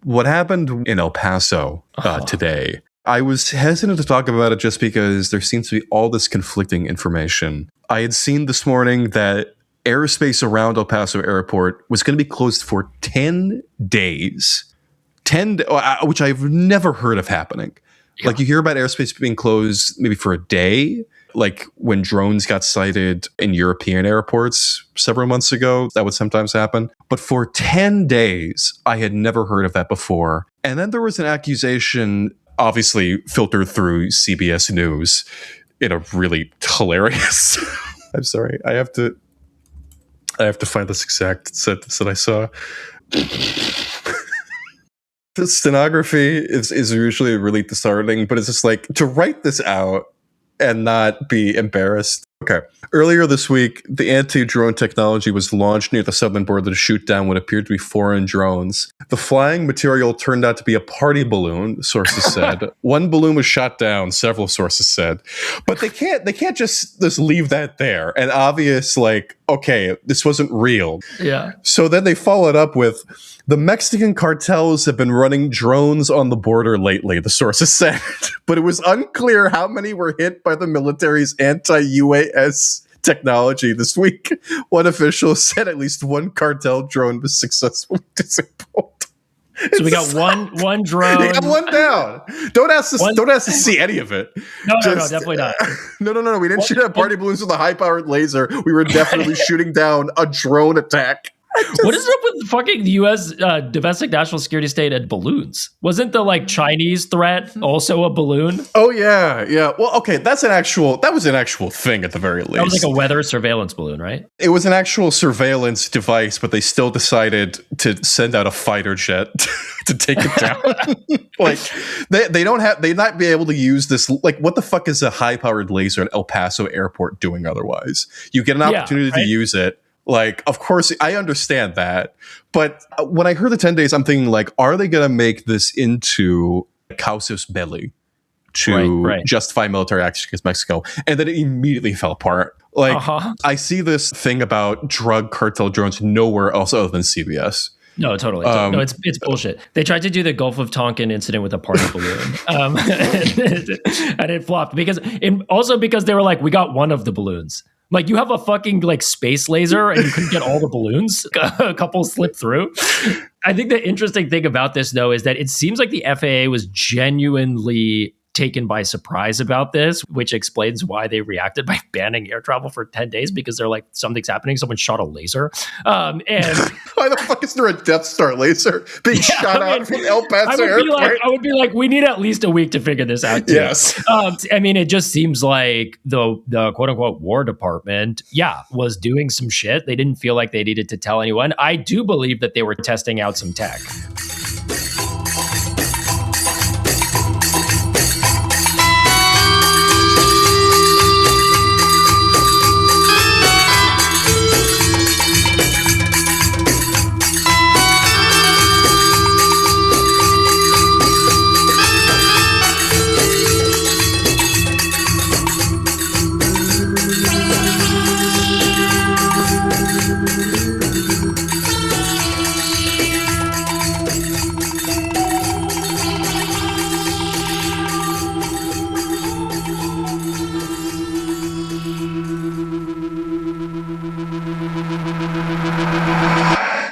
What happened in El Paso today, I was hesitant to talk about it just because there seems to be all this conflicting information. I had seen this morning that airspace around El Paso Airport was going to be closed for 10 days. Which I've never heard of happening. Yeah. Like, you hear about airspace being closed maybe for a day, like when drones got sighted in European airports several months ago. That would sometimes happen. But for 10 days, I had never heard of that before. And then there was an accusation, obviously filtered through CBS News in a really hilarious... I'm sorry. I have to find this exact sentence that I saw. The stenography is usually really disheartening, but it's just like, to write this out and not be embarrassed. Okay. Earlier this week, the anti-drone technology was launched near the southern border to shoot down what appeared to be foreign drones. The flying material turned out to be a party balloon, sources said. One balloon was shot down, several sources said. But they can't just leave that there. And obvious, like, okay, this wasn't real. Yeah. So then they followed up with, the Mexican cartels have been running drones on the border lately, the sources said. But it was unclear how many were hit by the military's anti-UAS technology this week. One official said at least one cartel drone was successfully disabled. So we got one drone. You got one down. Don't ask to see any of it. No, definitely not. No. We didn't shoot at party balloons with a high-powered laser. We were definitely shooting down a drone attack. What is up with fucking the U.S. Domestic national security state and balloons? Wasn't the Chinese threat also a balloon? Oh yeah. Well, okay, that was an actual thing at the very least. That was like a weather surveillance balloon, right? It was an actual surveillance device, but they still decided to send out a fighter jet to take it down. Like they not be able to use this. Like, what the fuck is a high-powered laser at El Paso Airport doing otherwise? You get an opportunity to use it. Like, of course, I understand that. But when I heard the 10 days, I'm thinking, like, are they going to make this into a casus belli to justify military action against Mexico? And then it immediately fell apart. Like, I see this thing about drug cartel drones nowhere else other than CBS. No, totally. No, it's bullshit. They tried to do the Gulf of Tonkin incident with a party balloon, and it flopped because they were like, we got one of the balloons. Like, you have a fucking space laser and you couldn't get all the balloons. A couple slipped through. I think the interesting thing about this, though, is that it seems like the FAA was genuinely taken by surprise about this, which explains why they reacted by banning air travel for 10 days, because they're like, something's happening. Someone shot a laser. And why the fuck is there a Death Star laser being shot out from El Paso Airport? I would be like, we need at least a week to figure this out too. Yes. It just seems like the quote unquote War Department, was doing some shit. They didn't feel like they needed to tell anyone. I do believe that they were testing out some tech.